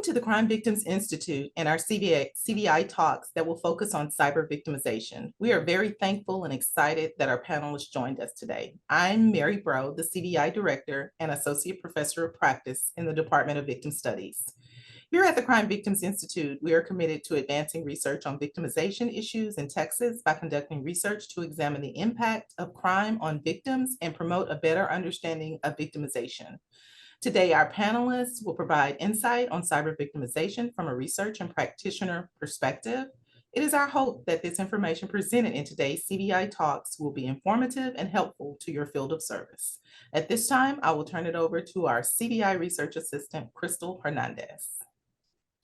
to the Crime Victims Institute and our CVI talks that will focus on cyber victimization. We are very thankful and excited that our panelists joined us today. I'm Mary Bro, the CVI Director and Associate Professor of Practice in the Department of Victim Studies. Here at the Crime Victims Institute, we are committed to advancing research on victimization issues in Texas by conducting research to examine the impact of crime on victims and promote a better understanding of victimization. Today, our panelists will provide insight on cyber victimization from a research and practitioner perspective. It is our hope that this information presented in today's CVI talks will be informative and helpful to your field of service. At this time, I will turn it over to our CVI research assistant, Crystal Hernandez.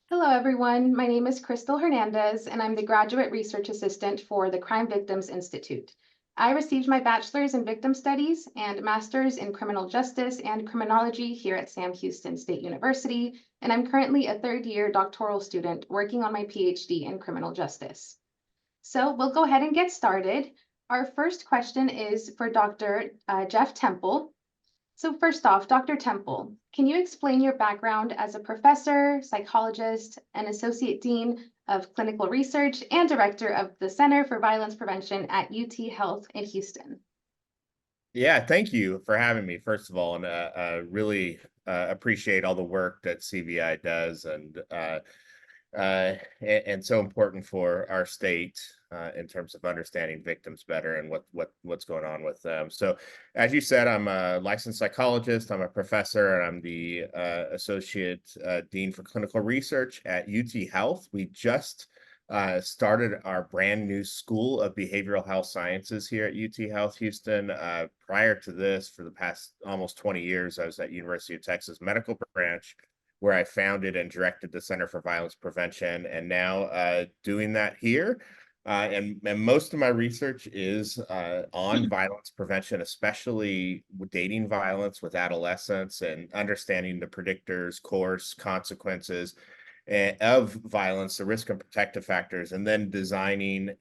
Hello, everyone. My name is Crystal Hernandez, and I'm the Graduate Research Assistant for the Crime Victims Institute. I received my bachelor's in victim studies and master's in criminal justice and criminology here at Sam Houston State University, and I'm currently a third-year doctoral student working on my PhD in criminal justice. So we'll go ahead and get started. Our first question is for Dr. Jeff Temple. So first off, Dr. Temple, can you explain your background as a professor, psychologist, and associate dean of clinical research and director of the Center for Violence Prevention at UT Health in Houston? Yeah, thank you for having me, first of all, and really appreciate all the work that CVI does and so important for our state in terms of understanding victims better and what's going on with them. So, as you said, I'm a licensed psychologist, I'm a professor, and I'm the associate dean for clinical research at UT Health. We just started our brand new School of Behavioral Health Sciences here at UT Health Houston. Prior to this, for the past almost 20 years, I was at University of Texas Medical Branch, where I founded and directed the Center for Violence Prevention, and now doing that here. And most of my research is on violence prevention, especially with dating violence with adolescents and understanding the predictors, course, consequences of violence, the risk and protective factors, and then designing,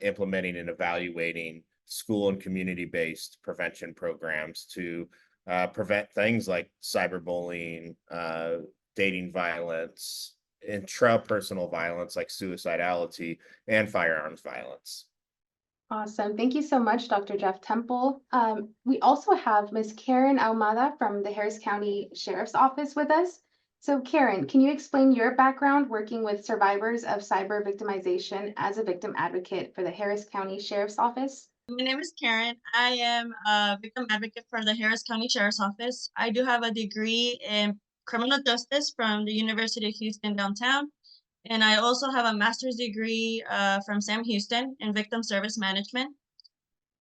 implementing, and evaluating school and community-based prevention programs to prevent things like cyberbullying, dating violence, intrapersonal violence like suicidality, and firearms violence. Awesome. Thank you so much, Dr. Jeff Temple. We also have Ms. Karen Almada from the Harris County Sheriff's Office with us. So Karen, can you explain your background working with survivors of cyber victimization as a victim advocate for the Harris County Sheriff's Office? My name is Karen. I am a victim advocate for the Harris County Sheriff's Office. I do have a degree in criminal justice from the University of Houston downtown. And I also have a master's degree from Sam Houston in victim service management.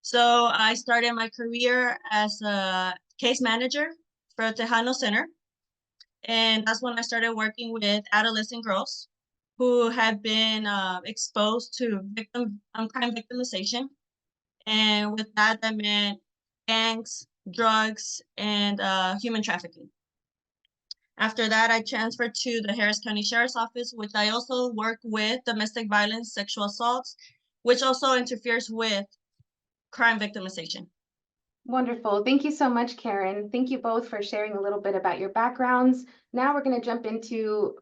So I started my career as a case manager for Tejano Center. And that's when I started working with adolescent girls who had been exposed to crime victimization. And with that, that meant gangs, drugs, and human trafficking. After that, I transferred to the Harris County Sheriff's Office, which I also work with domestic violence, sexual assaults, which also interferes with crime victimization. Wonderful. Thank you so much, Karen. Thank you both for sharing a little bit about your backgrounds. Now we're going to jump into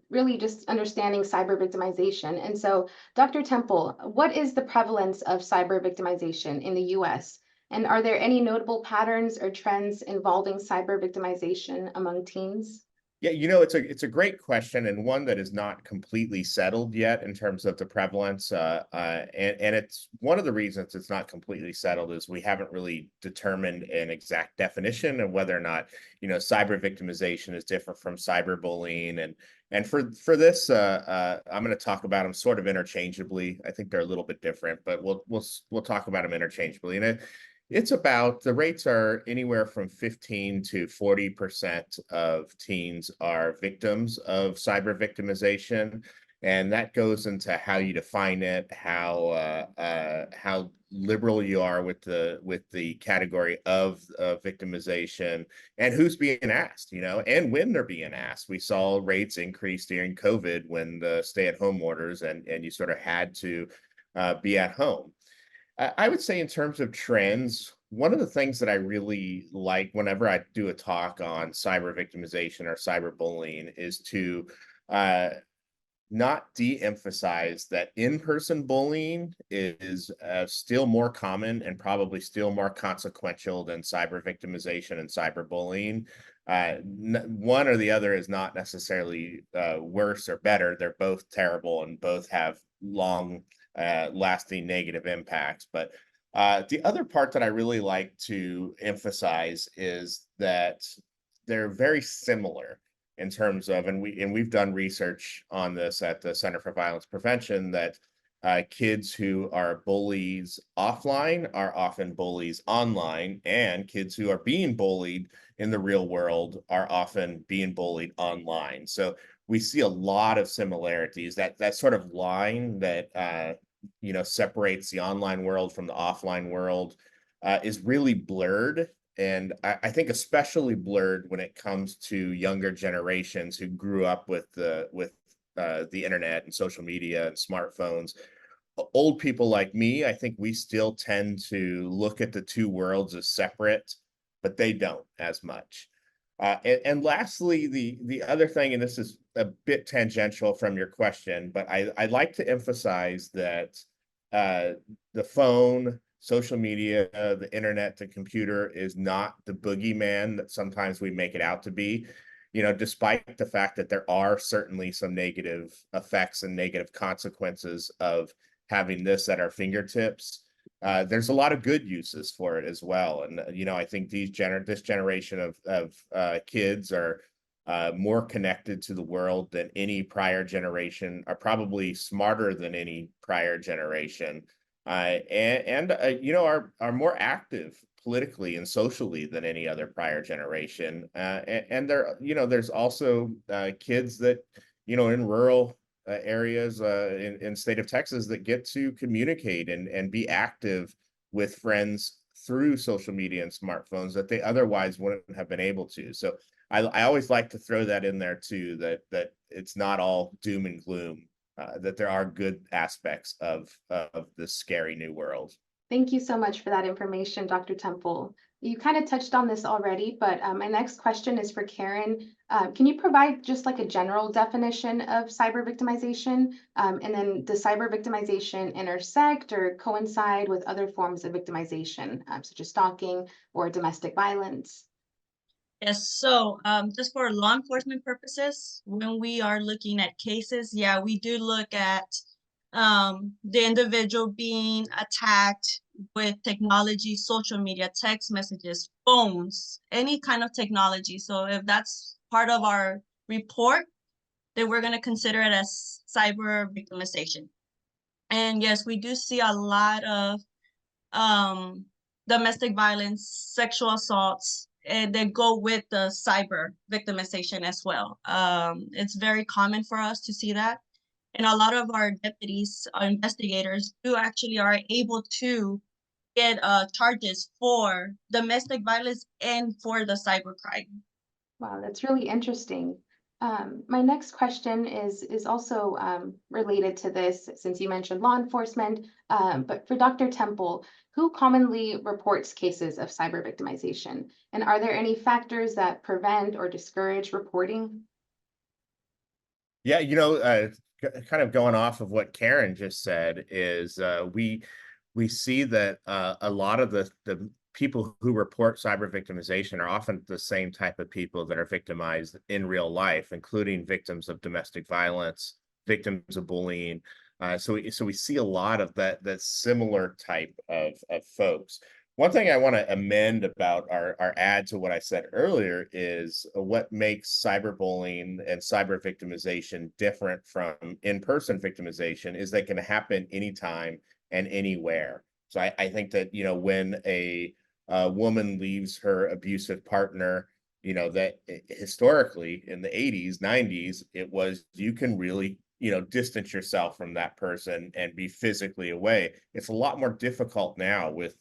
really just understanding cyber victimization. And so, Dr. Temple, what is the prevalence of cyber victimization in the US? And are there any notable patterns or trends involving cyber victimization among teens? Yeah, it's a great question, and one that is not completely settled yet in terms of the prevalence. And it's one of the reasons it's not completely settled is we haven't really determined an exact definition of whether or not, cyber victimization is different from cyberbullying. And for this, I'm going to talk about them sort of interchangeably. I think they're a little bit different, but we'll talk about them interchangeably. And it's about, the rates are anywhere from 15 to 40% of teens are victims of cyber victimization. And that goes into how you define it, how liberal you are with the category of victimization, and who's being asked, and when they're being asked. We saw rates increase during COVID when the stay-at-home orders and you sort of had to be at home. I would say in terms of trends, one of the things that I really like whenever I do a talk on cyber victimization or cyberbullying is to uh, not de-emphasize that in-person bullying is still more common and probably still more consequential than cyber victimization and cyberbullying. One or the other is not necessarily worse or better. They're both terrible and both have long lasting negative impacts. But the other part that I really like to emphasize is that they're very similar in terms of, and we've done research on this at the Center for Violence Prevention, that kids who are bullies offline are often bullies online, and kids who are being bullied in the real world are often being bullied online. So we see a lot of similarities. That sort of line that separates the online world from the offline world is really blurred. And I think especially blurred when it comes to younger generations who grew up with the internet and social media and smartphones. Old people like me, I think we still tend to look at the two worlds as separate, but they don't as much. And lastly, the other thing, and this is a bit tangential from your question, but I'd like to emphasize that the phone, social media, the internet, the computer is not the boogeyman that sometimes we make it out to be. Despite the fact that there are certainly some negative effects and negative consequences of having this at our fingertips, there's a lot of good uses for it as well. And I think this generation of kids are more connected to the world than any prior generation, are probably smarter than any prior generation, and are more active politically and socially than any other prior generation. And there's also kids that in rural areas in state of Texas that get to communicate and be active with friends through social media and smartphones that they otherwise wouldn't have been able to. So I always like to throw that in there too, that it's not all doom and gloom, that there are good aspects of this scary new world. Thank you so much for that information, Dr. Temple. You kind of touched on this already, but my next question is for Karen. Can you provide just like a general definition of cyber victimization? And then does cyber victimization intersect or coincide with other forms of victimization, such as stalking or domestic violence? Yes, so just for law enforcement purposes, when we are looking at cases, yeah, we do look at the individual being attacked with technology, social media, text messages, phones, any kind of technology. So if that's part of our report, then we're going to consider it as cyber victimization. And yes, we do see a lot of domestic violence, sexual assaults, and they go with the cyber victimization as well. It's very common for us to see that. And a lot of our deputies, our investigators, do actually are able to get charges for domestic violence and for the cybercrime. Wow, that's really interesting. My next question is also related to this, since you mentioned law enforcement, but for Dr. Temple, who commonly reports cases of cyber victimization? And are there any factors that prevent or discourage reporting? Yeah, kind of going off of what Karen just said is we see that a lot of the people who report cyber victimization are often the same type of people that are victimized in real life, including victims of domestic violence, victims of bullying. So we see a lot of that similar type of folks. One thing I want to amend about our add to what I said earlier is what makes cyberbullying and cyber victimization different from in-person victimization is they can happen anytime and anywhere. So I think that, when a woman leaves her abusive partner, that historically in the 80s, 90s, it was, you can really distance yourself from that person and be physically away. It's a lot more difficult now with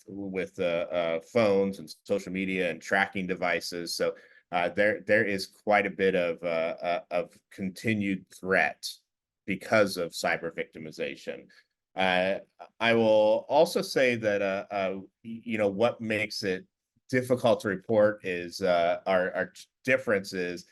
phones and social media and tracking devices. So there is quite a bit of continued threat because of cyber victimization. I will also say that what makes it difficult to report is our differences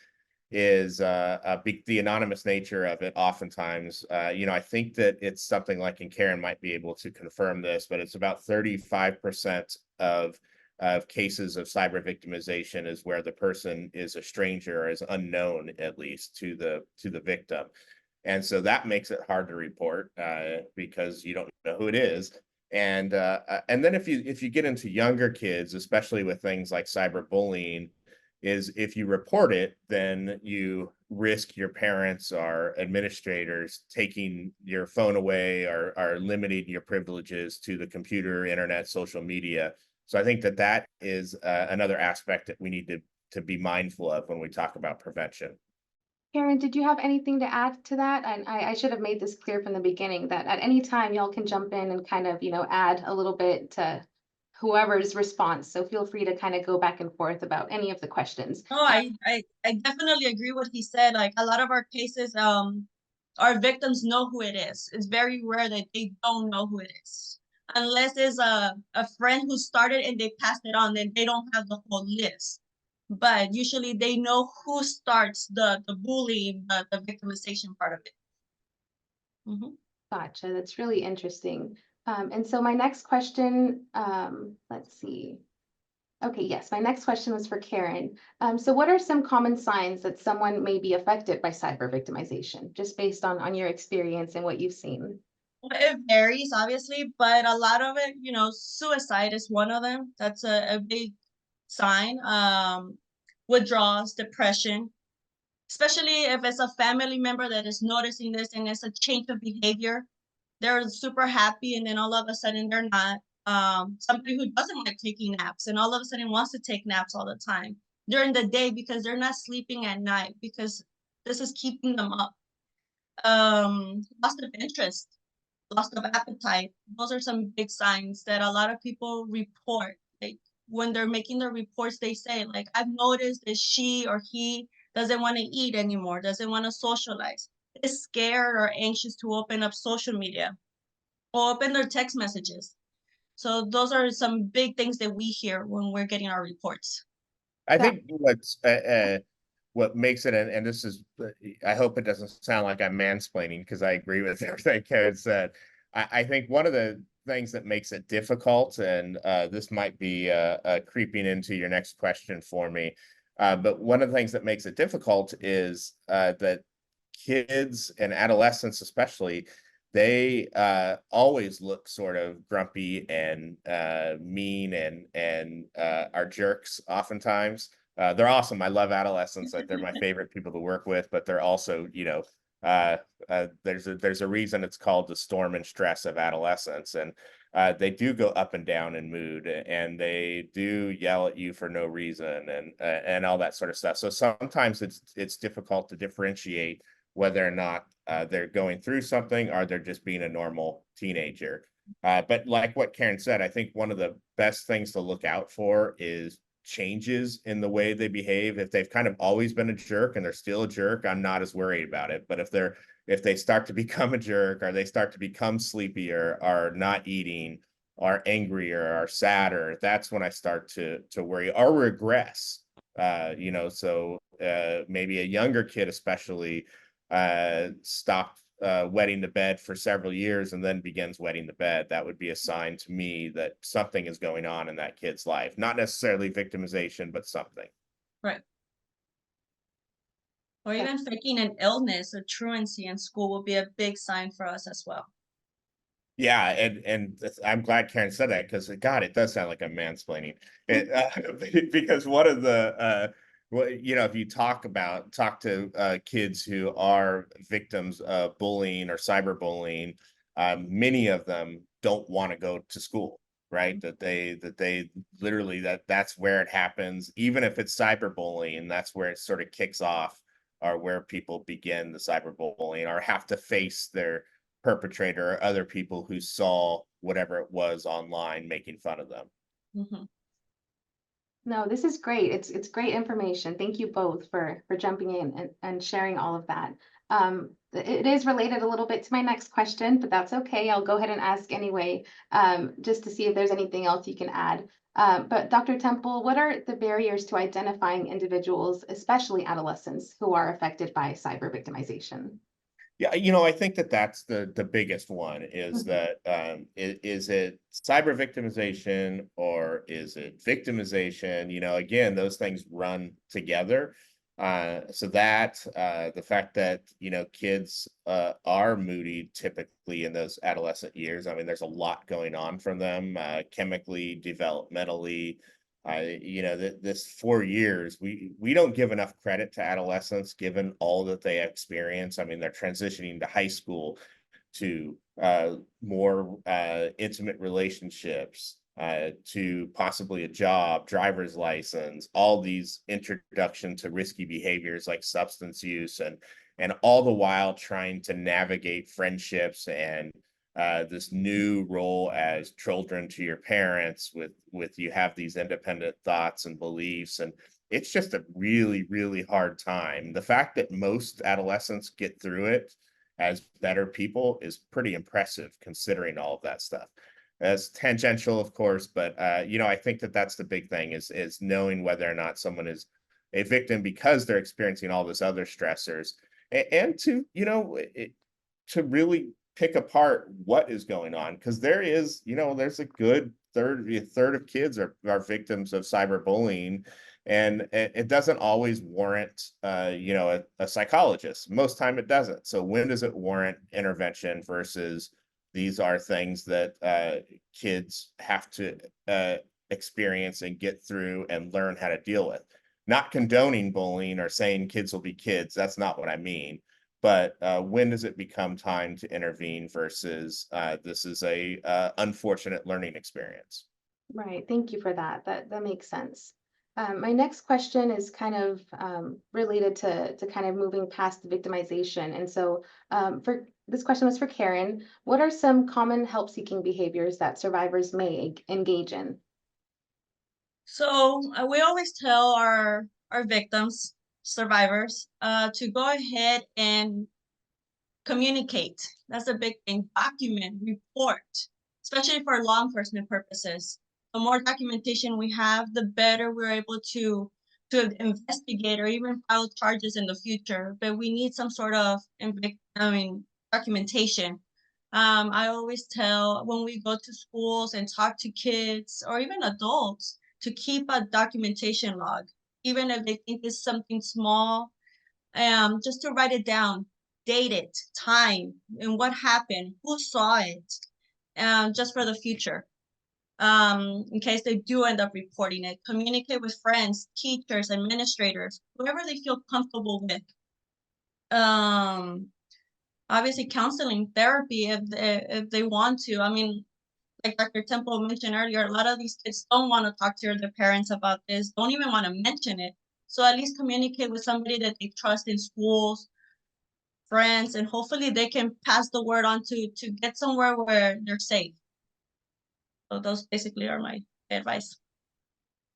is the anonymous nature of it. Oftentimes, I think that it's something like, and Karen might be able to confirm this, but it's about 35% of cases of cyber victimization is where the person is a stranger or is unknown, at least to the victim. And so that makes it hard to report because you don't know who it is. And then if you get into younger kids, especially with things like cyberbullying, is if you report it, then you risk your parents or administrators taking your phone away or limiting your privileges to the computer, internet, social media. So I think that is another aspect that we need to be mindful of when we talk about prevention. Karen, did you have anything to add to that? And I should have made this clear from the beginning that at any time y'all can jump in and kind of, add a little bit to whoever's response. So feel free to kind of go back and forth about any of the questions. No, I definitely agree what he said. Like a lot of our cases, our victims know who it is. It's very rare that they don't know who it is. Unless it's a friend who started and they passed it on, then they don't have the whole list. But usually they know who starts the bullying, the victimization part of it. Mhm. Gotcha. That's really interesting. And so my next question, let's see. Okay, yes, my next question was for Karen. So what are some common signs that someone may be affected by cyber victimization, just based on your experience and what you've seen? Well, it varies, obviously, but a lot of it, suicide is one of them. That's a big sign. Withdrawals, depression, especially if it's a family member that is noticing this and it's a change of behavior. They're super happy and then all of a sudden they're not. Somebody who doesn't like taking naps and all of a sudden wants to take naps all the time during the day because they're not sleeping at night because this is keeping them up. Loss of interest, loss of appetite. Those are some big signs that a lot of people report. Like when they're making their reports, they say, like, I've noticed that she or he doesn't want to eat anymore, doesn't want to socialize, is scared or anxious to open up social media or open their text messages. So those are some big things that we hear when we're getting our reports. I think what makes it, and this is, I hope it doesn't sound like I'm mansplaining because I agree with everything Karen said. I think one of the things that makes it difficult, and this might be creeping into your next question for me, but one of the things that makes it difficult is that kids and adolescents especially, they always look sort of grumpy and mean and are jerks oftentimes. They're awesome. I love adolescents. Like they're my favorite people to work with, but they're also, there's a reason it's called the storm and stress of adolescence. And they do go up and down in mood and they do yell at you for no reason and all that sort of stuff. So sometimes it's difficult to differentiate whether or not they're going through something or they're just being a normal teenager. But like what Karen said, I think one of the best things to look out for is changes in the way they behave. If they've kind of always been a jerk and they're still a jerk, I'm not as worried about it. But if they start to become a jerk or they start to become sleepier or not eating or angrier or sadder, that's when I start to worry or regress. So maybe a younger kid especially stopped wetting the bed for several years and then begins wetting the bed. That would be a sign to me that something is going on in that kid's life. Not necessarily victimization, but something. Right. Or even faking an illness or truancy in school will be a big sign for us as well. Yeah, and I'm glad Karen said that because God, it does sound like I'm mansplaining. Because one of the if you talk to kids who are victims of bullying or cyberbullying, many of them don't want to go to school, right? That they literally that's where it happens. Even if it's cyberbullying, that's where it sort of kicks off, or where people begin the cyberbullying or have to face their perpetrator or other people who saw whatever it was online making fun of them. Mm-hmm. No, this is great. It's great information. Thank you both for jumping in and sharing all of that. It is related a little bit to my next question, but that's okay. I'll go ahead and ask anyway, just to see if there's anything else you can add. But Dr. Temple, what are the barriers to identifying individuals, especially adolescents, who are affected by cyber victimization? Yeah, you know, I think that that's the biggest one is Mhm. that is it cyber victimization or is it victimization? You know, again, those things run together. So that the fact that you know kids are moody typically in those adolescent years. I mean, there's a lot going on from them chemically, developmentally. You know, this 4 years, we don't give enough credit to adolescents given all that they experience. I mean, they're transitioning to high school, to more intimate relationships, to possibly a job, driver's license, all these introduction to risky behaviors like substance use, and all the while trying to navigate friendships and this new role as children to your parents with you have these independent thoughts and beliefs, and it's just a really hard time. The fact that most adolescents get through it as better people is pretty impressive considering all of that stuff. As tangential, of course, but you know, I think that that's the big thing is knowing whether or not someone is a victim because they're experiencing all this other stressors, and to you know to really pick apart what is going on because there is you know there's a good third of kids are victims of cyberbullying, and it doesn't always warrant you know a psychologist. Most time it doesn't. So when does it warrant intervention versus these are things that kids have to experience and get through and learn how to deal with. Not condoning bullying or saying kids will be kids. That's not what I mean. But when does it become time to intervene versus this is a unfortunate learning experience? Right. Thank you for that. That makes sense. My next question is kind of related to kind of moving past the victimization. And so for this question was for Karen. What are some common help-seeking behaviors that survivors may engage in? So we always tell our victims, survivors, to go ahead and communicate. That's a big thing. Document, report, especially for law enforcement purposes. The more documentation we have, the better we're able to investigate or even file charges in the future. But we need some sort of documentation. I always tell when we go to schools and talk to kids or even adults to keep a documentation log, even if they think it's something small, just to write it down, date it, time, and what happened, who saw it, just for the future. In case they do end up reporting it, communicate with friends, teachers, administrators, whoever they feel comfortable with. Obviously, counseling, therapy, if they want to. I mean, like Dr. Temple mentioned earlier, a lot of these kids don't want to talk to their parents about this, don't even want to mention it. So at least communicate with somebody that they trust in schools, friends, and hopefully they can pass the word on to get somewhere where they're safe. So those basically are my advice.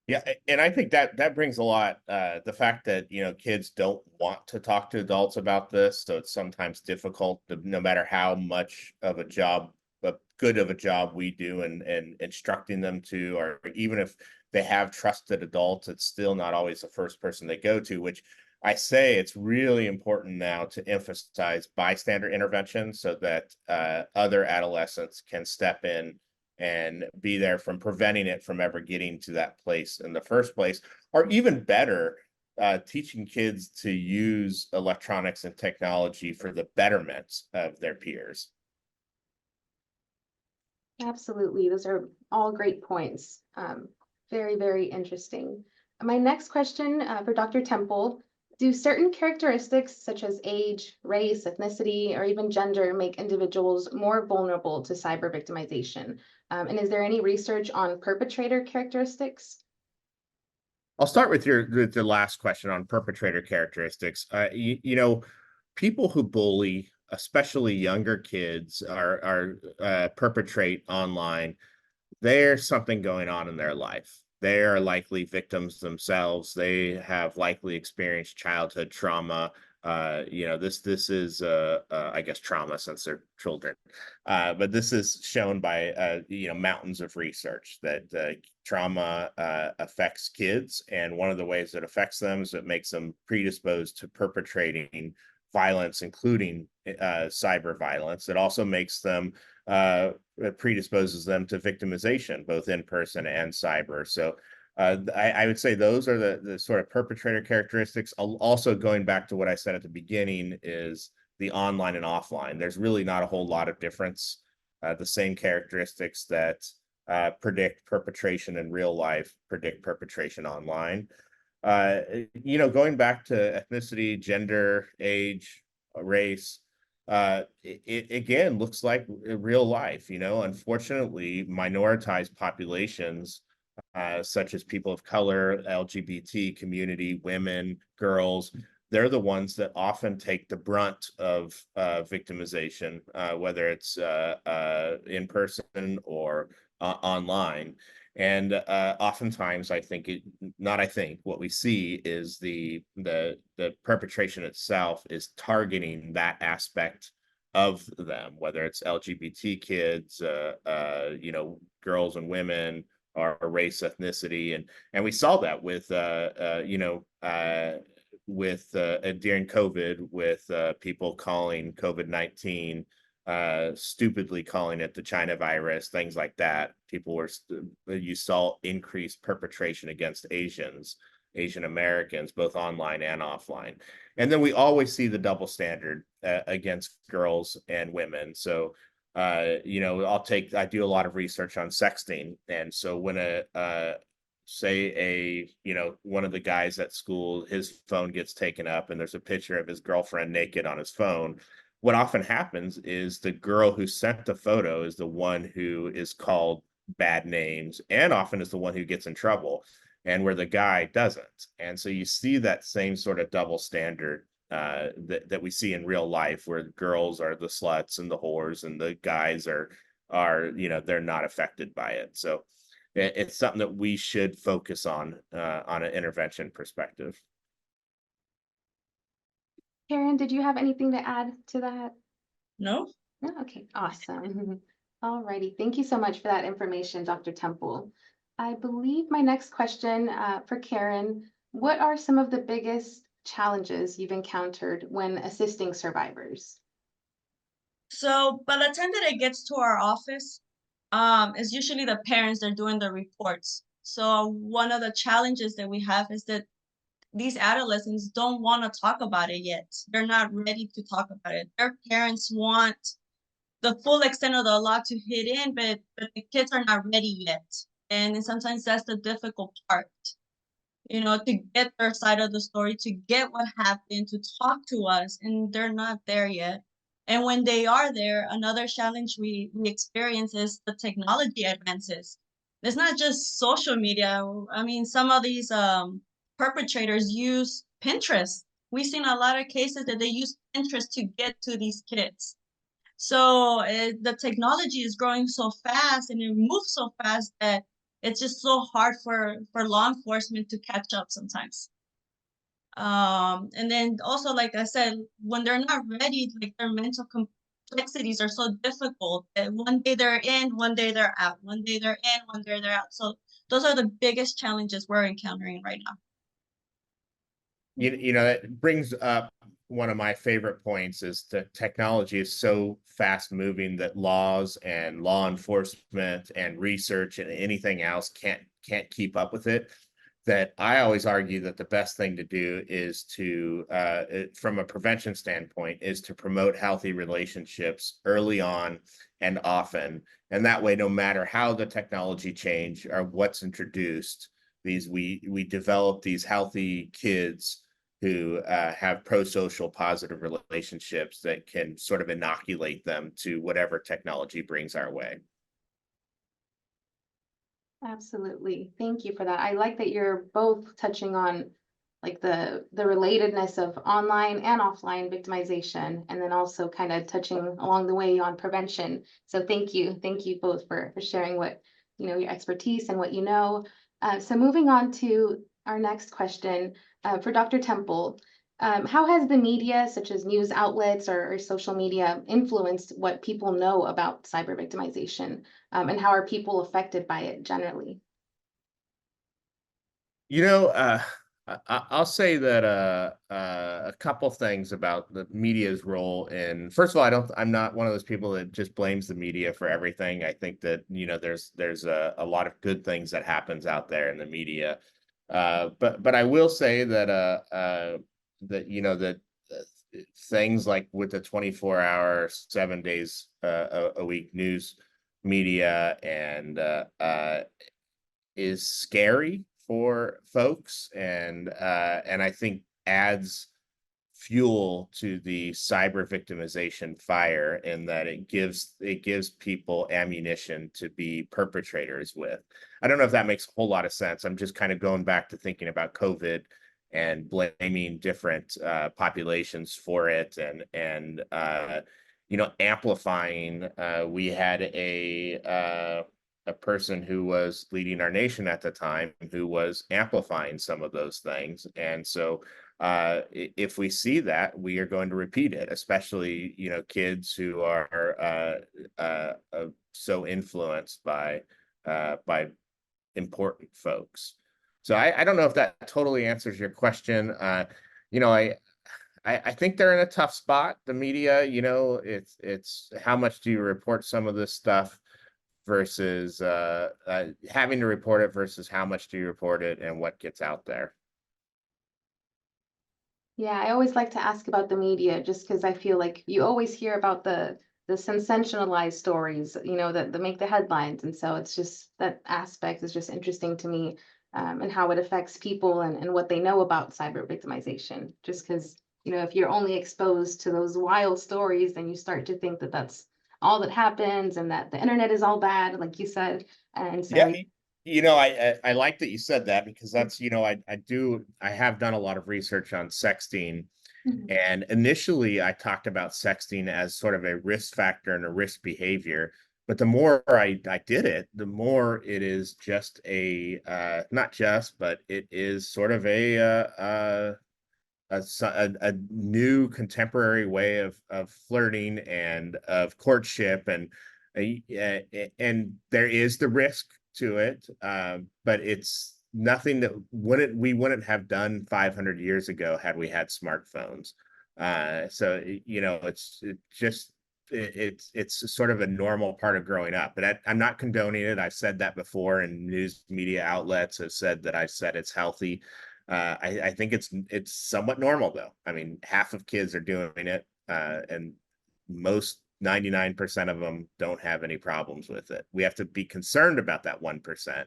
Yeah, and I think that that brings a lot. The fact that you know kids don't want to talk to adults about this, so it's sometimes difficult, no matter how much of a job, good of a job we do, and instructing them to, or even if they have trusted adults, it's still not always the first person they go to. Which I say it's really important now to emphasize bystander intervention, so that other adolescents can step in and be there from preventing it from ever getting to that place in the first place, or even better, teaching kids to use electronics and technology for the betterment of their peers. Absolutely. Those are all great points. Very interesting. My next question for Dr. Temple, do certain characteristics such as age, race, ethnicity, or even gender make individuals more vulnerable to cyber victimization? And is there any research on perpetrator characteristics? I'll start with the last question on perpetrator characteristics. You know, people who bully, especially younger kids, are perpetrate online. There's something going on in their life. they are likely victims themselves. They have likely experienced childhood trauma. This is I guess trauma since they're children, but this is shown by mountains of research that trauma affects kids, and one of the ways it affects them is it makes them predisposed to perpetrating violence, including cyber violence. It also makes them predisposes them to victimization, both in person and cyber. So I would say those are the sort of perpetrator characteristics. Also, going back to what I said at the beginning, is the online and offline. There's really not a whole lot of difference. The same characteristics that predict perpetration in real life predict perpetration online. Going back to ethnicity, gender, age, race, it again looks like real life. Unfortunately, minoritized populations, such as people of color, LGBT community, women, girls, they're the ones that often take the brunt of victimization, whether it's in person or online. And oftentimes, what we see is the perpetration itself is targeting that aspect of them, whether it's LGBT kids, girls and women, or race, ethnicity, and we saw that with during COVID, with people calling COVID-19, stupidly calling it the China virus, things like that. You saw increased perpetration against Asian Americans, both online and offline. And then we always see the double standard against girls and women. So, I do a lot of research on sexting. And so when one of the guys at school, his phone gets taken up and there's a picture of his girlfriend naked on his phone, what often happens is the girl who sent the photo is the one who is called bad names, and often is the one who gets in trouble, and where the guy doesn't. And so you see that same sort of double standard that we see in real life, where girls are the sluts and the whores, and the guys are they're not affected by it. So it's something that we should focus on an intervention perspective. Karen, did you have anything to add to that? No? No? Okay, awesome. All righty. Thank you so much for that information, Dr. Temple. I believe my next question for Karen, what are some of the biggest challenges you've encountered when assisting survivors? So by the time that it gets to our office, it's usually the parents that are doing the reports. So one of the challenges that we have is that these adolescents don't want to talk about it yet. They're not ready to talk about it. Their parents want the full extent of the law to hit in, but the kids are not ready yet. And sometimes that's the difficult part, to get their side of the story, to get what happened, to talk to us, and they're not there yet. And when they are there, another challenge we experience is the technology advances. It's not just social media. I mean, some of these perpetrators use Pinterest. We've seen a lot of cases that they use Pinterest to get to these kids. So the technology is growing so fast and it moves so fast that it's just so hard for law enforcement to catch up sometimes. And then also, like I said, when they're not ready, like their mental complexities are so difficult that one day they're in, one day they're out, one day they're in, one day they're out. So those are the biggest challenges we're encountering right now. It brings up one of my favorite points, is that technology is so fast moving that laws and law enforcement and research and anything else can't keep up with it. That I always argue that the best thing to do is to, from a prevention standpoint, is to promote healthy relationships early on and often. And that way, no matter how the technology change or what's introduced, we develop these healthy kids who have pro-social positive relationships that can sort of inoculate them to whatever technology brings our way. Absolutely. Thank you for that. I like that you're both touching on like the relatedness of online and offline victimization, and then also kind of touching along the way on prevention. So thank you. Thank you both for sharing what, your expertise and what you know. So moving on to our next question for Dr. Temple. How has the media, such as news outlets or social media, influenced what people know about cyber victimization? And how are people affected by it generally? You know, I'll say that a couple things about the media's role in. First of all, I'm not one of those people that just blames the media for everything. I think that there's a lot of good things that happens out there in the media. But I will say that that things like with the 24-hour, 7 days a week news media and is scary for folks, and I think adds fuel to the cyber victimization fire, in that it gives people ammunition to be perpetrators with. I don't know if that makes a whole lot of sense. I'm just kind of going back to thinking about COVID and blaming different populations for it, and amplifying. We had a person who was leading our nation at the time who was amplifying some of those things. And so if we see that, we are going to repeat it, especially, kids who are so influenced by important folks. So I don't know if that totally answers your question. I think they're in a tough spot, the media. It's how much do you report some of this stuff versus having to report it versus how much do you report it and what gets out there. Yeah, I always like to ask about the media just because I feel like you always hear about the sensationalized stories, that make the headlines. And so it's just that aspect is just interesting to me, and how it affects people and what they know about cyber victimization. Just because, if you're only exposed to those wild stories, then you start to think that that's all that happens and that the internet is all bad, like you said. And so Yeah, I like that you said that, because that's, I have done a lot of research on sexting. Mhm. And initially I talked about sexting as sort of a risk factor and a risk behavior. But the more I did it, the more it is just not just, but it is sort of a new contemporary way of flirting and of courtship, and there is the risk to it, but it's nothing that we wouldn't have done 500 years ago had we had smartphones. So it's sort of a normal part of growing up, but I'm not condoning it. I've said that before, and news media outlets have said that I've said it's healthy. I think it's somewhat normal, though. I mean, half of kids are doing it, and most 99% of them don't have any problems with it. We have to be concerned about that 1%,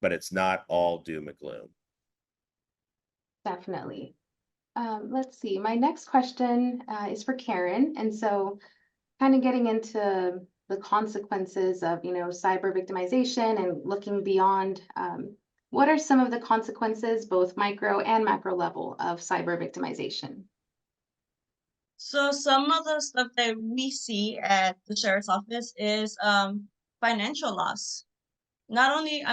but it's not all doom and gloom. Definitely. Let's see. My next question is for Karen. And so kind of getting into the consequences of, cyber victimization and looking beyond, what are some of the consequences, both micro and macro level, of cyber victimization? So some of the stuff that we see at the sheriff's office is financial loss. Not only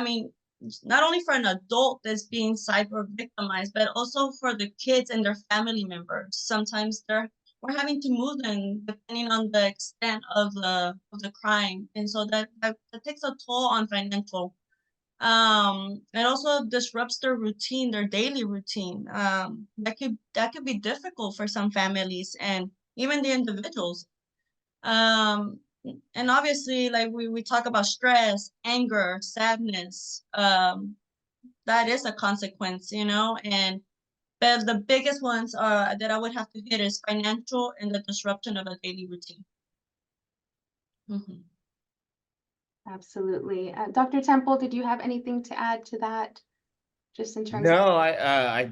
for an adult that's being cyber victimized, but also for the kids and their family members. Sometimes we're having to move them depending on the extent of the crime, and so that takes a toll on financial. It also disrupts their routine, their daily routine. That could be difficult for some families and even the individuals. Um, and obviously, like we talk about stress, anger, sadness. That is a consequence, but the biggest ones that I would have to hit is financial and the disruption of a daily routine. Mm-hmm. Absolutely. Dr. Temple, did you have anything to add to that? Just in terms of. No, I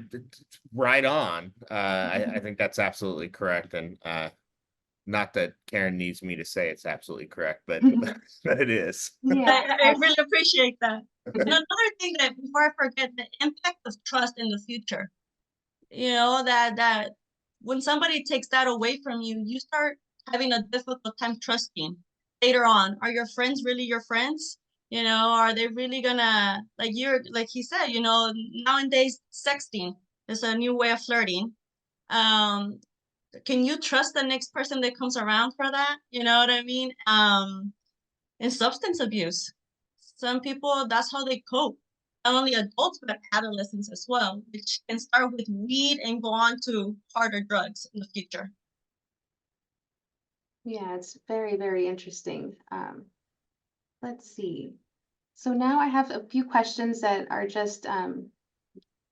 right on. I think that's absolutely correct, and not that Karen needs me to say it's absolutely correct, but but it is. Yeah. I really appreciate that. And another thing that, before I forget, the impact of trust in the future. That when somebody takes that away from you, you start having a difficult time trusting later on. Are your friends really your friends? Are they really gonna, like he said, nowadays sexting is a new way of flirting. Um, can you trust the next person that comes around for that? You know what I mean? And substance abuse. Some people, that's how they cope. Not only adults, but adolescents as well, which can start with weed and go on to harder drugs in the future. Yeah, it's very, very interesting. Let's see. So now I have a few questions that are just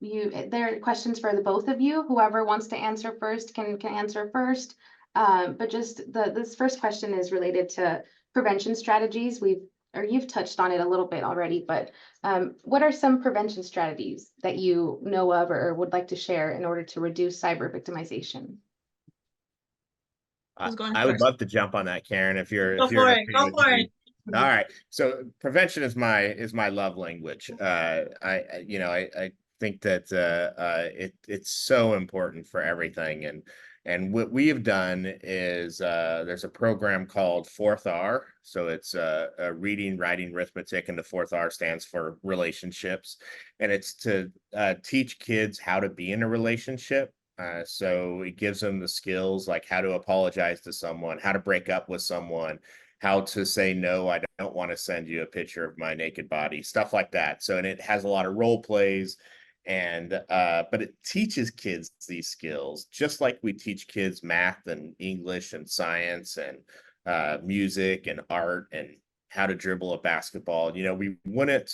they're questions for the both of you. Whoever wants to answer first can answer first. But just this first question is related to prevention strategies. You've touched on it a little bit already, but what are some prevention strategies that you know of or would like to share in order to reduce cyber victimization? Who's going I would first? love to jump on that, Karen, if you're Go for it. okay Go with for me. it. All right. So prevention is my love language. I think that it's so important for everything. And what we have done is there's a program called Fourth R. So it's reading, writing, arithmetic, and the fourth R stands for relationships. And it's to teach kids how to be in a relationship. So it gives them the skills like how to apologize to someone, how to break up with someone, how to say, no, I don't want to send you a picture of my naked body, stuff like that. So, and it has a lot of role plays but it teaches kids these skills, just like we teach kids math and English and science and music and art and how to dribble a basketball. We wouldn't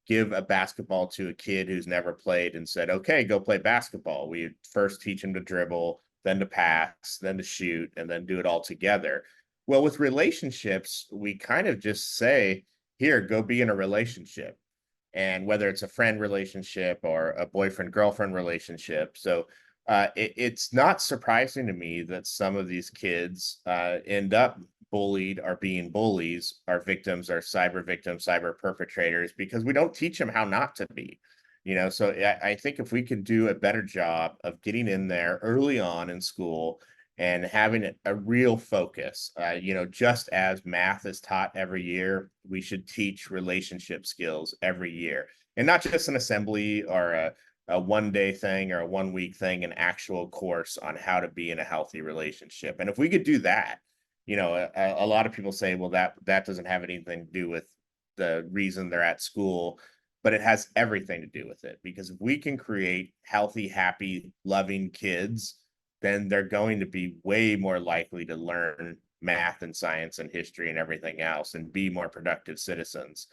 give a basketball to a kid who's never played and said, okay, go play basketball. We first teach him to dribble, then to pass, then to shoot, and then do it all together. Well, with relationships, we kind of just say, here, go be in a relationship. And whether it's a friend relationship or a boyfriend girlfriend relationship. So it's not surprising to me that some of these kids end up bullied, are being bullies, are victims, are cyber victims, cyber perpetrators, because we don't teach them how not to be. So I think if we could do a better job of getting in there early on in school and having a real focus, just as math is taught every year, we should teach relationship skills every year, and not just an assembly or a 1 day thing or a 1 week thing, an actual course on how to be in a healthy relationship. And if we could do that, a lot of people say, well, that doesn't have anything to do with the reason they're at school, but it has everything to do with it. Because if we can create healthy, happy, loving kids, then they're going to be way more likely to learn math and science and history and everything else and be more productive citizens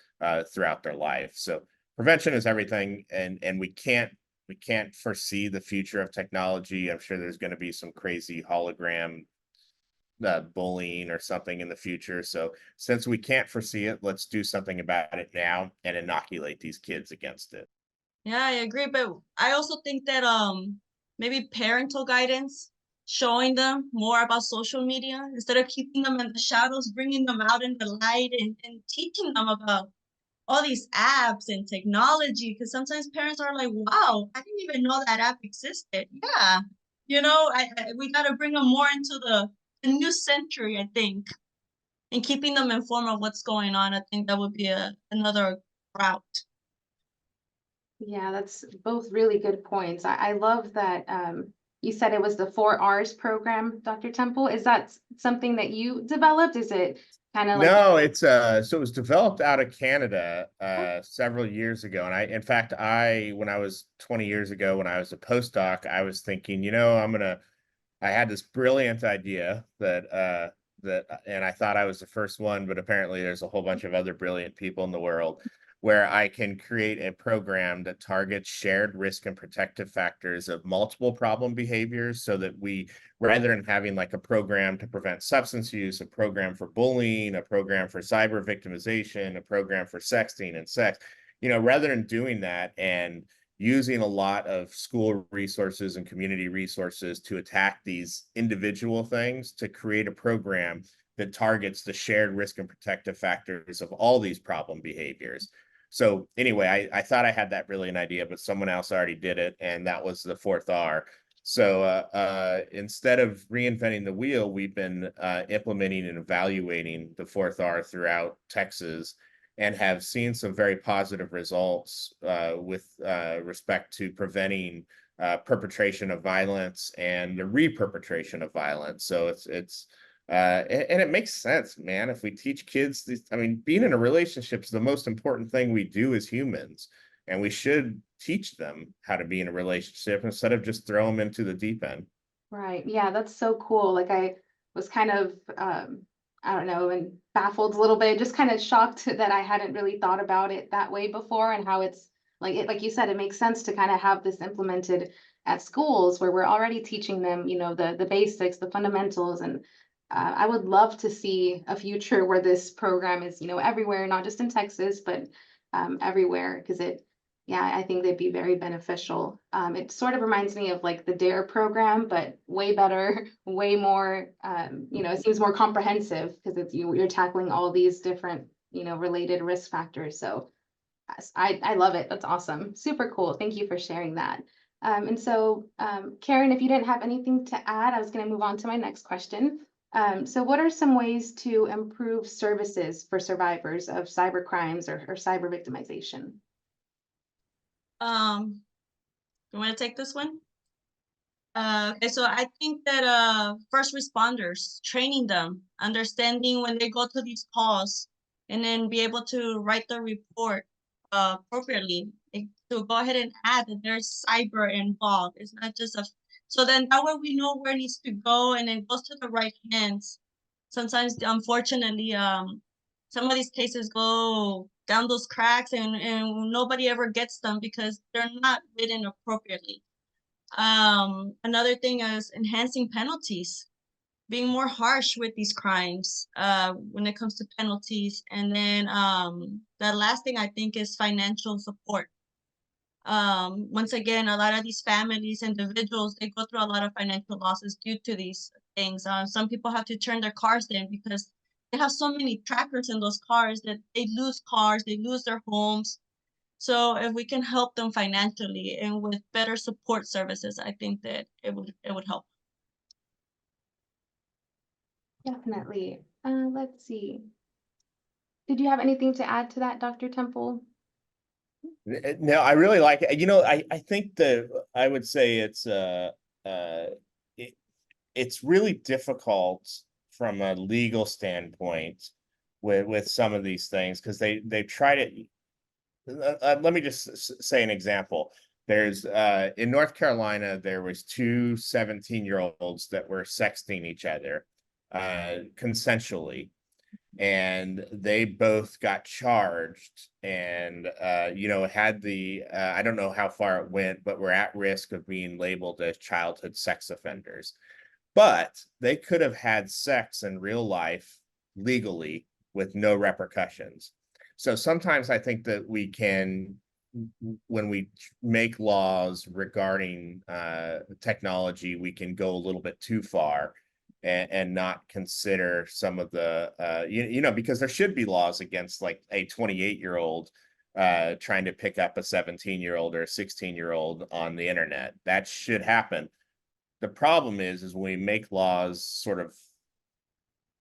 throughout their life. So prevention is everything, and we can't foresee the future of technology. I'm sure there's going to be some crazy hologram bullying or something in the future. So since we can't foresee it, let's do something about it now and inoculate these kids against it. Yeah, I agree. But I also think that maybe parental guidance, showing them more about social media instead of keeping them in the shadows, bringing them out in the light and teaching them about all these apps and technology. Because sometimes parents are like, wow, I didn't even know that app existed. Yeah. We got to bring them more into the new century, I think, and keeping them informed of what's going on. I think that would be another route. Yeah, that's both really good points. I love that you said it was the 4 Rs program, Dr. Temple. Is that something that you developed? Is it kind of like No, it's so it was developed out of Canada several years ago. And in fact, when I was 20 years ago, when I was a postdoc, I was thinking, I had this brilliant idea and I thought I was the first one, but apparently there's a whole bunch of other brilliant people in the world, where I can create a program that targets shared risk and protective factors of multiple problem behaviors, so that we, rather than having like a program to prevent substance use, a program for bullying, a program for cyber victimization, a program for sexting and sex, rather than doing that and using a lot of school resources and community resources to attack these individual things, to create a program that targets the shared risk and protective factors of all these problem behaviors. So anyway, I thought I had that brilliant idea, but someone else already did it, and that was the 4th R. So instead of reinventing the wheel, we've been implementing and evaluating the 4th R throughout Texas. and have seen some very positive results with respect to preventing perpetration of violence and the re-perpetration of violence. So and it makes sense, man. If we teach kids these, I mean, being in a relationship is the most important thing we do as humans, and we should teach them how to be in a relationship instead of just throw them into the deep end. Right. Yeah, that's so cool. Like I was kind of I don't know, and baffled a little bit, just kind of shocked that I hadn't really thought about it that way before, and how it's like you said, it makes sense to kind of have this implemented at schools where we're already teaching them, the basics, the fundamentals, and I would love to see a future where this program is, everywhere, not just in Texas, but everywhere, because yeah, I think they'd be very beneficial. It sort of reminds me of like the DARE program, but way better, way more, it seems more comprehensive because you're tackling all these different, related risk factors. So yes, I love it. That's awesome. Super cool. Thank you for sharing that. And so, Karen, if you didn't have anything to add, I was going to move on to my next question. So what are some ways to improve services for survivors of cyber crimes or cyber victimization? You want to take this one? Okay, so I think that first responders, training them, understanding when they go to these calls, and then be able to write the report appropriately, to go ahead and add that there's cyber involved. It's not just so then that way we know where it needs to go, and then goes to the right hands. Sometimes, unfortunately, some of these cases go down those cracks, and nobody ever gets them because they're not written appropriately. Another thing is enhancing penalties, being more harsh with these crimes when it comes to penalties. And then the last thing I think is financial support. Once again, a lot of these families, individuals, they go through a lot of financial losses due to these things. Some people have to turn their cars in because they have so many trackers in those cars that they lose cars, they lose their homes. So if we can help them financially and with better support services, I think that it would help. Definitely. Let's see. Did you have anything to add to that, Dr. Temple? No, I really like it. I think that I would say it's really difficult from a legal standpoint with some of these things because they try to. Let me just say an example. There's in North Carolina, there was two 17-year-olds that were sexting each other consensually, and they both got charged and had the I don't know how far it went, but were at risk of being labeled as childhood sex offenders. But they could have had sex in real life legally with no repercussions. So sometimes I think that we can, when we make laws regarding technology, we can go a little bit too far and not consider some of the, because there should be laws against like a 28-year-old trying to pick up a 17-year-old or a 16-year-old on the internet. That should happen. The problem is when we make laws sort of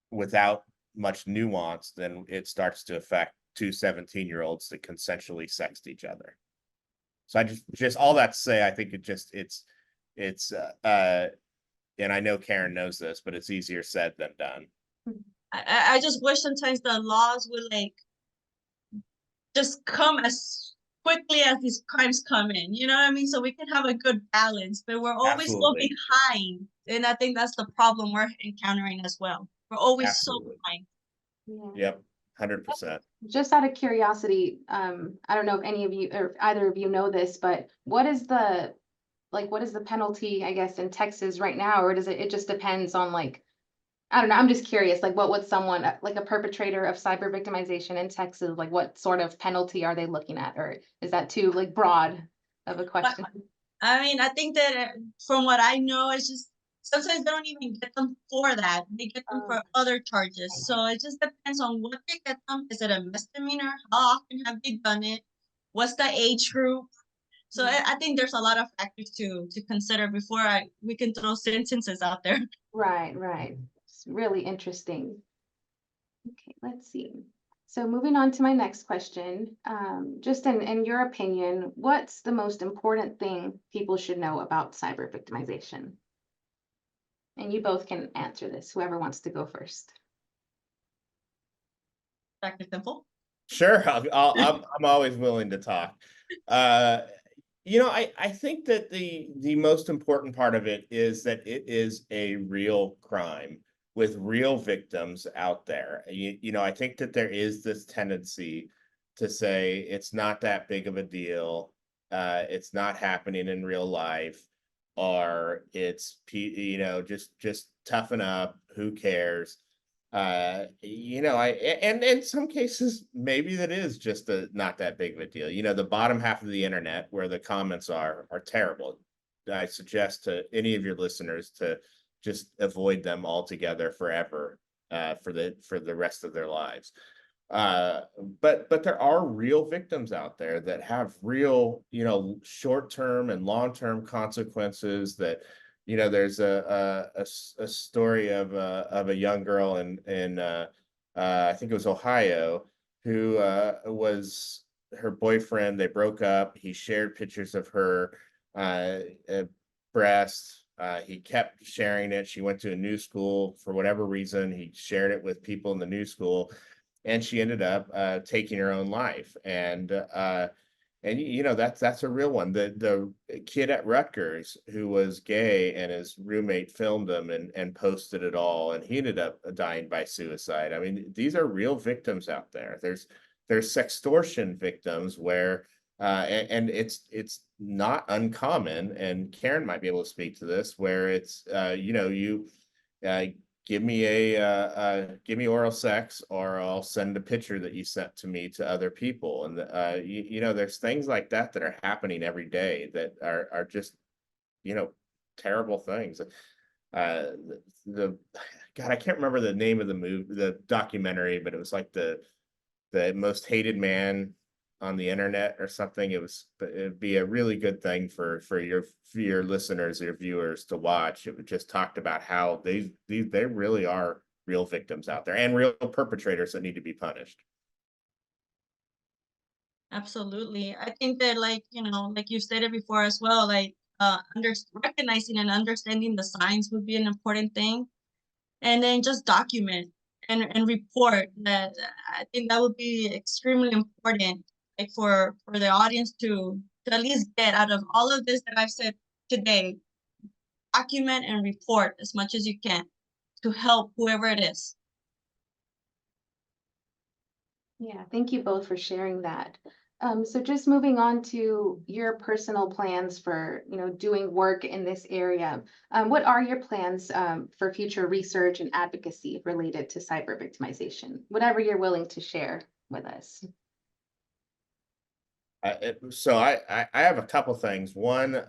without much nuance, then it starts to affect two 17-year-olds that consensually sexed each other. So I just all that to say, I think it's and I know Karen knows this, but it's easier said than done. I just wish sometimes the laws would like just come as quickly as these crimes come in, you know what I mean? So we can have a good balance, but we're always Absolutely. so behind. And I think that's the problem we're encountering as well. We're always Absolutely. so behind. Yeah. Yep, 100%. Just out of curiosity, I don't know if any of you or either of you know this, but what is the penalty, I guess, in Texas right now? Or does it just depends on like, I don't know, I'm just curious, like what would someone, like a perpetrator of cyber victimization in Texas, like what sort of penalty are they looking at? Or is that too like broad of a question? I mean, I think that from what I know, it's just sometimes they don't even get them for that. They get them for other charges. So it just depends on what they get them. Is it a misdemeanor? How often have they done it? What's the age group? So I think there's a lot of factors to consider before we can throw sentences out there. Right. It's really interesting. Okay, let's see. So moving on to my next question, just in your opinion, what's the most important thing people should know about cyber victimization? And you both can answer this, whoever wants to go first. Dr. Temple? Sure, I'm always willing to talk. I think that the most important part of it is that it is a real crime with real victims out there. I think that there is this tendency to say it's not that big of a deal, it's not happening in real life, or it's just toughen up, who cares? And in some cases, maybe that is just not that big of a deal. The bottom half of the internet where the comments are terrible. I suggest to any of your listeners to just avoid them altogether forever, for the rest of their lives. But there are real victims out there that have real, short-term and long-term consequences. That there's a story of a young girl in I think it was Ohio, who was her boyfriend. They broke up. He shared pictures of her breast. He kept sharing it. She went to a new school for whatever reason. He shared it with people in the new school, and she ended up taking her own life. And that's a real one. The kid at Rutgers who was gay, and his roommate filmed him and posted it all, and he ended up dying by suicide. I mean, these are real victims out there. There's sextortion victims where and it's not uncommon, and Karen might be able to speak to this, where it's you give me oral sex, or I'll send a picture that you sent to me to other people. And there's things like that that are happening every day that are just terrible things. The God, I can't remember the name of the documentary, but it was like the most hated man on the internet or something. It'd be a really good thing for your listeners, your viewers, to watch. It just talked about how they really are real victims out there, and real perpetrators that need to be punished. Absolutely. I think that, like you stated before as well, like recognizing and understanding the signs would be an important thing. And then just document and report that. I think that would be extremely important, like for the audience to at least get out of all of this that I've said today. Document and report as much as you can to help whoever it is. Yeah, thank you both for sharing that. So just moving on to your personal plans for, doing work in this area. What are your plans for future research and advocacy related to cyber victimization? Whatever you're willing to share with us. So I have a couple things. One,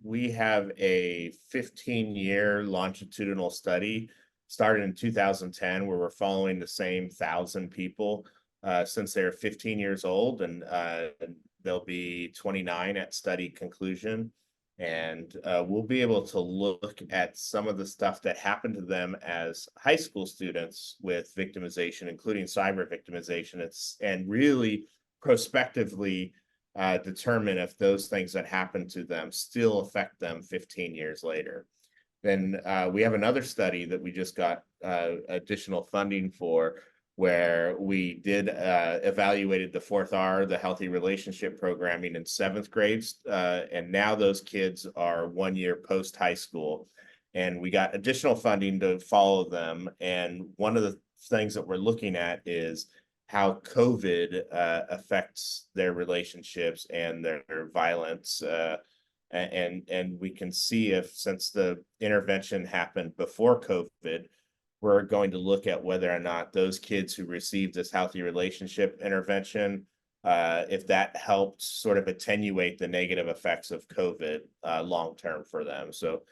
we have a 15-year longitudinal study started in 2010, where we're following the same 1,000 people since they're 15 years old, and they'll be 29 at study conclusion. And we'll be able to look at some of the stuff that happened to them as high school students with victimization, including cyber victimization. And really prospectively determine if those things that happened to them still affect them 15 years later. Then we have another study that we just got additional funding for, where we did evaluated the 4th R, the healthy relationship programming, in 7th grades. And now those kids are 1 year post high school. And we got additional funding to follow them. And one of the things that we're looking at is how COVID affects their relationships and their violence. And we can see if, since the intervention happened before COVID, we're going to look at whether or not those kids who received this healthy relationship intervention, if that helped sort of attenuate the negative effects of COVID long-term for them. So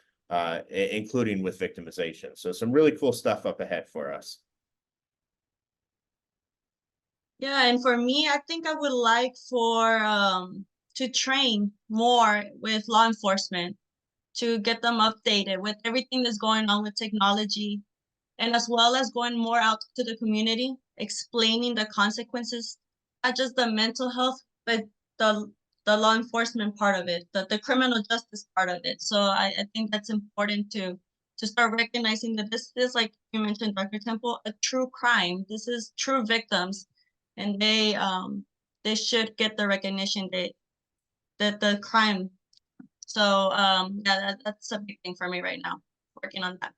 including with victimization. So some really cool stuff up ahead for us. Yeah, and for me, I think I would like to train more with law enforcement, to get them updated with everything that's going on with technology, and as well as going more out to the community explaining the consequences, not just the mental health, but the law enforcement part of it, the criminal justice part of it. So I think that's important to start recognizing that this is, like you mentioned, Dr. Temple, a true crime. This is true victims, and they should get the recognition that the crime. So yeah, that's a big thing for me right now, working on that.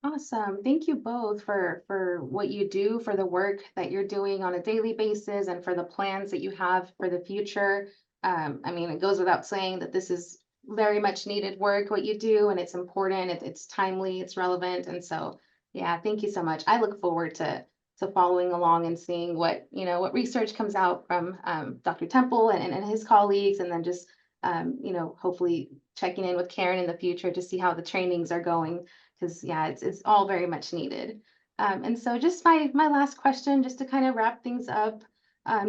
Awesome. Thank you both for what you do, for the work that you're doing on a daily basis, and for the plans that you have for the future. I mean, it goes without saying that this is very much needed work, what you do, and it's important, it's timely, it's relevant. And so, yeah, thank you so much. I look forward to following along and seeing what, what research comes out from Dr. Temple and his colleagues, and then just, hopefully checking in with Karen in the future to see how the trainings are going, because yeah, it's all very much needed. And so just my last question, just to kind of wrap things up,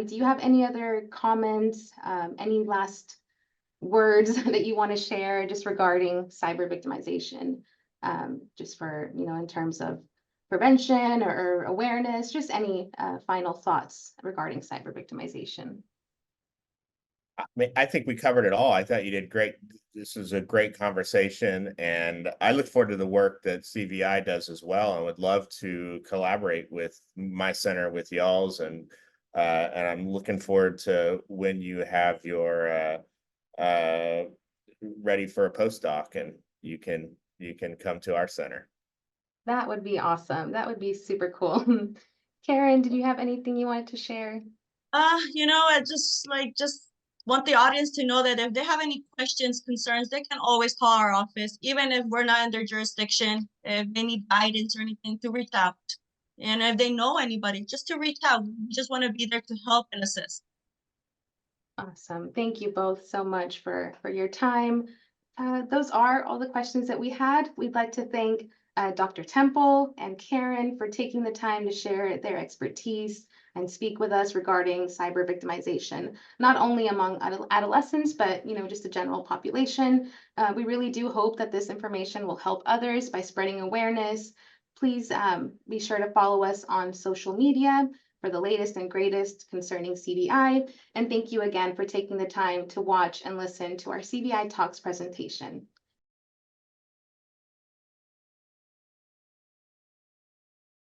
do you have any other comments, any last words that you want to share just regarding cyber victimization, just for, in terms of prevention or awareness, just any final thoughts regarding cyber victimization? I mean, I think we covered it all. I thought you did great. This is a great conversation, and I look forward to the work that CVI does as well, and would love to collaborate with my center, with y'all's, and I'm looking forward to when you have your ready for a postdoc, and you can come to our center. That would be awesome. That would be super cool. Karen, did you have anything you wanted to share? I just want the audience to know that if they have any questions, concerns, they can always call our office, even if we're not in their jurisdiction. If they need guidance or anything, to reach out. And if they know anybody, just to reach out. We just want to be there to help and assist. Awesome. Thank you both so much for your time. Those are all the questions that we had. We'd like to thank Dr. Temple and Karen for taking the time to share their expertise and speak with us regarding cyber victimization, not only among adolescents, but just the general population. We really do hope that this information will help others by spreading awareness. Please be sure to follow us on social media for the latest and greatest concerning CVI. And thank you again for taking the time to watch and listen to our CVI Talks presentation.